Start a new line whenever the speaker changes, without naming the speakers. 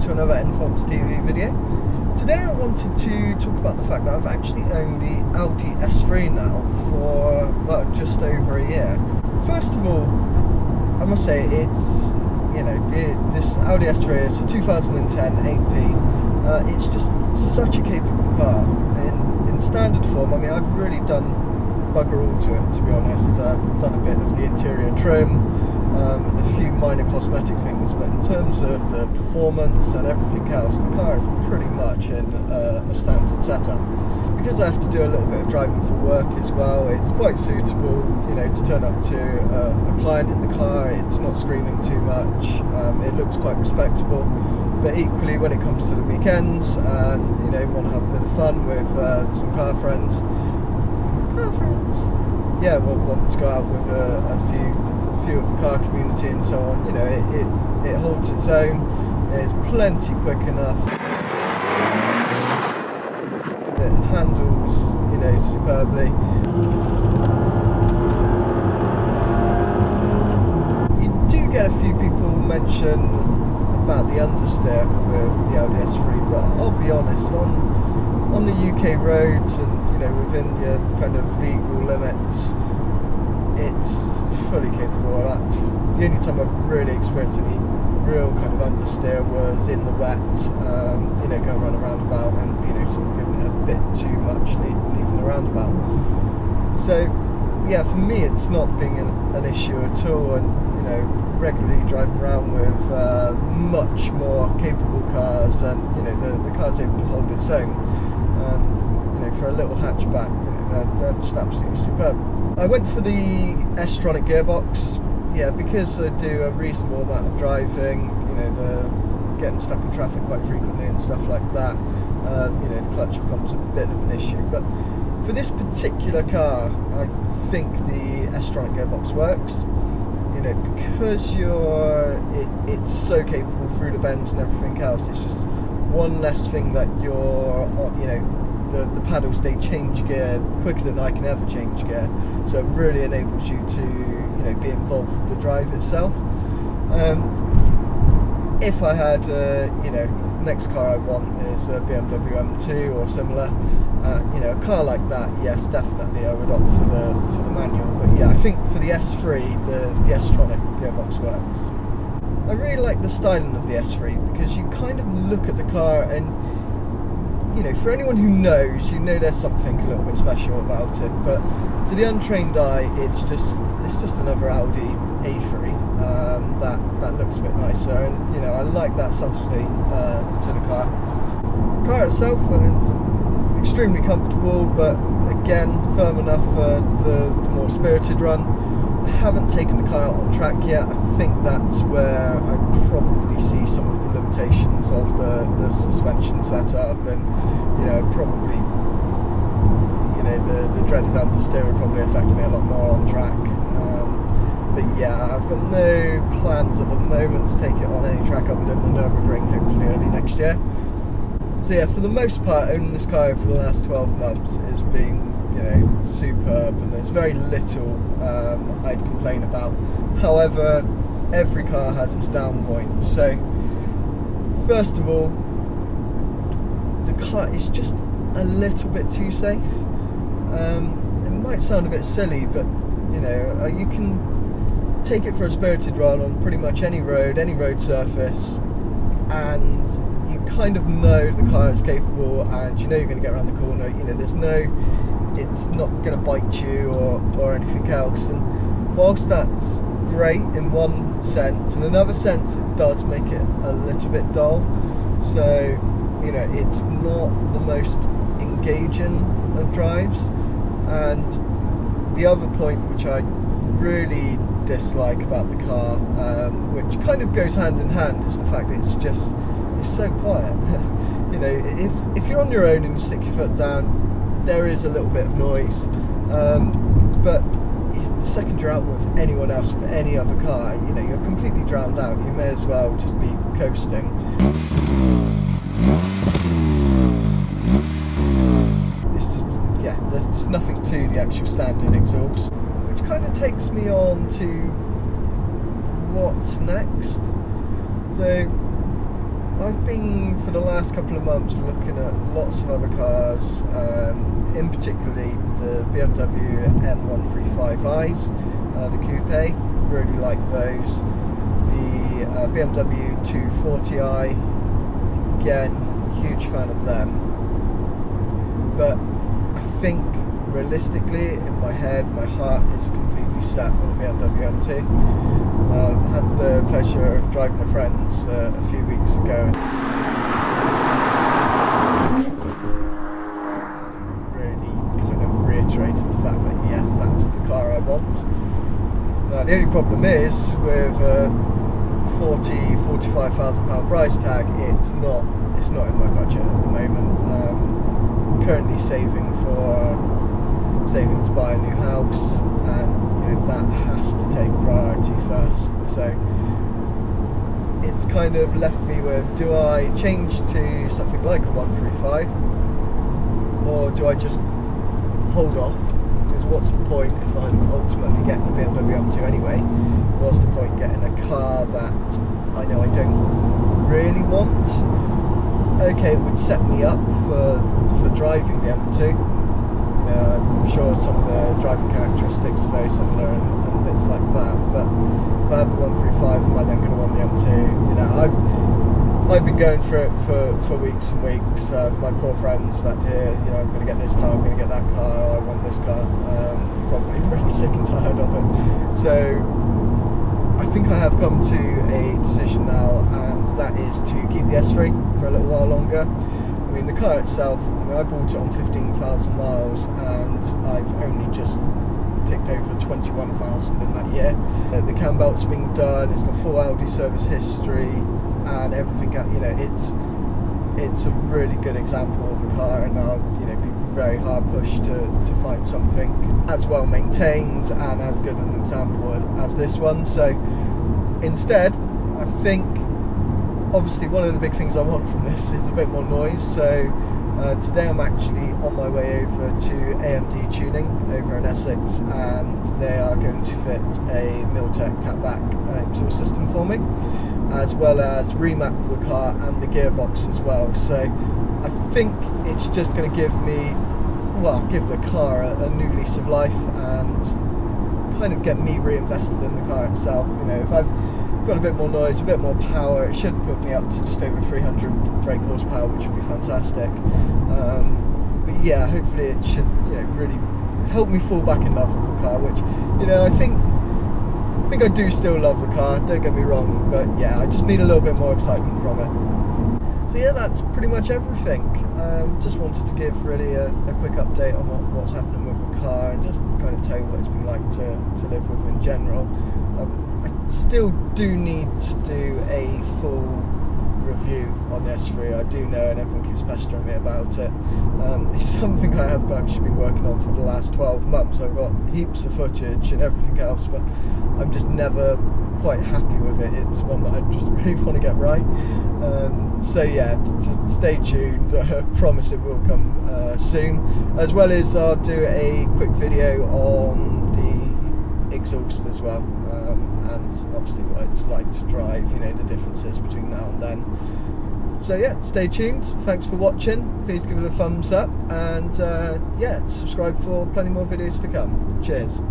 to another NFoxtv video. Today I wanted to talk about the fact that I've actually owned the Audi S3 now for, well, just over a year. First of all, I must say it's, you know, this Audi S3 is a 2010 8P. It's just such a capable car. In standard form, I mean, I've really done bugger all to it, to be honest. I've done a bit of the interior trim, a few minor cosmetic things, but in terms of the performance and everything else, the car is pretty much in a standard setup. Because I have to do a little bit of driving for work as well, it's quite suitable, you know, to turn up to a client in the car. It's not screaming too much, it looks quite respectable, but equally when it comes to the weekends and, you know, want to have a bit of fun with some car friends, yeah, want to go out with a few of the car community and so on, you know, it holds its own. It's plenty quick enough. It handles, you know, superbly. You do get a few people mention about the understeer with the Audi S3, but I'll be honest, on the UK roads and, you know, within your kind of legal limits, it's fully capable of that. The only time I've really experienced any real kind of understeer was in the wet, you know, going around a roundabout and, you know, sort of giving it a bit too much leaving the roundabout. So yeah, for me it's not being an issue at all, and, you know, regularly driving around with much more capable cars, and, you know, the car's able to hold its own, and, you know, for a little hatchback, you know, they're just absolutely superb. I went for the s-tronic gearbox, yeah, because I do a reasonable amount of driving, you know, getting stuck in traffic quite frequently and stuff like that, you know, the clutch becomes a bit of an issue. But for this particular car, I think the s-tronic gearbox works, you know, because it's so capable through the bends and everything else. It's just one less thing that you're on, you know, the paddles, they change gear quicker than I can ever change gear, so it really enables you to, you know, be involved with the drive itself. If I had, you know, next car I want is a BMW M2 or similar, you know, a car like that, yes, definitely I would opt for the manual. But yeah, I think for the S3, the s-tronic gearbox works. I really like the styling of the S3 because you kind of look at the car and, you know, for anyone who knows, you know there's something a little bit special about it, but to the untrained eye, it's just another Audi A3 that looks a bit nicer, and, you know, I like that subtlety to the car. The car itself, well, it's extremely comfortable, but again, firm enough for the more spirited run. I haven't taken the car out on track yet. I think that's where I probably see some of the limitations of the suspension setup, and, you know, probably, you know, the dreaded understeer would probably affect me a lot more on track. But yeah, I've got no plans at the moment to take it on any track other than the Nürburgring, hopefully early next year. So yeah, for the most part, owning this car over the last 12 months has been, you know, superb, and there's very little I'd complain about. However, every car has its down points. So first of all, the car is just a little bit too safe. It might sound a bit silly, but, you know, you can take it for a spirited run on pretty much any road surface, and you kind of know the car is capable, and you know you're going to get around the corner. You know, it's not going to bite you or anything else. And whilst that's great in one sense, in another sense it does make it a little bit dull. So, you know, it's not the most engaging of drives. And the other point which I really dislike about the car, which kind of goes hand in hand, is the fact that it's so quiet. You know, if you're on your own and you stick your foot down, there is a little bit of noise, but the second you're out with anyone else, with any other car, you know, you're completely drowned out. You may as well just be coasting. It's just, yeah, there's just nothing to the actual standard exhaust, which kind of takes me on to what's next. So I've been for the last couple of months looking at lots of other cars, in particularly the BMW M135i's, the coupe. Really like those. The BMW 240i, again, huge fan of them. But I think realistically, in my head, my heart is completely set on the BMW M2. I had the pleasure of driving a friend's a few weeks ago. Really kind of reiterated the fact that yes, that's the car I want. Now the only problem is with £40,000–45,000 price tag, it's not in my budget at the moment. Currently saving to buy a new house, and that has to take priority first. So it's kind of left me with, do I change to something like a 135, or do I just hold off? Because what's the point if I'm ultimately getting a BMW M2 anyway? What's the point getting a car that I know I don't really want? Okay, it would set me up for driving the M2. I'm sure some of the driving characteristics are very similar and bits like that, but if I have the 135, am I then going to want the M2? I've been going for it for weeks and weeks. My poor friends have had to hear, I'm going to get this car, I'm going to get that car, I want this car. Probably really sick and tired of it. So I think I have come to a decision now, and that is to keep the S3 for a little while longer. I mean, the car itself, I bought it on 15,000 miles, and I've only just ticked over 21,000 in that year. The cam belt's been done, it's got full Audi service history, and everything. It's a really good example of a car, and I'll be very hard pushed to find something as well maintained and as good an example as this one. So instead, I think obviously one of the big things I want from this is a bit more noise. So today I'm actually on my way over to AMD Tuning over in Essex, and they are going to fit a Miltech catback exhaust system for me, as well as remap the car and the gearbox as well. So I think it's just going to give the car a new lease of life, and kind of get me reinvested in the car itself. If I've got a bit more noise, a bit more power, it should put me up to just over 300 brake horsepower, which would be fantastic. But yeah, hopefully it should really help me fall back in love with the car, which I think I do still love the car, don't get me wrong, but yeah, I just need a little bit more excitement from it. So yeah, that's pretty much everything. Just wanted to give really a quick update on what's happening with the car, and just kind of tell you what it's been like to live with in general. I still do need to do a full review on the S3, I do know, and everyone keeps pestering me about it. It's something I have actually been working on for the last 12 months. I've got heaps of footage and everything else, but I'm just never quite happy with it. It's one that I just really want to get right. So yeah, just stay tuned. I promise it will come soon, as well as I'll do a quick video on the exhaust as well, and obviously what it's like to drive, the differences between now and then. So yeah, stay tuned. Thanks for watching. Please give it a thumbs up, and yeah, subscribe for plenty more videos to come. Cheers.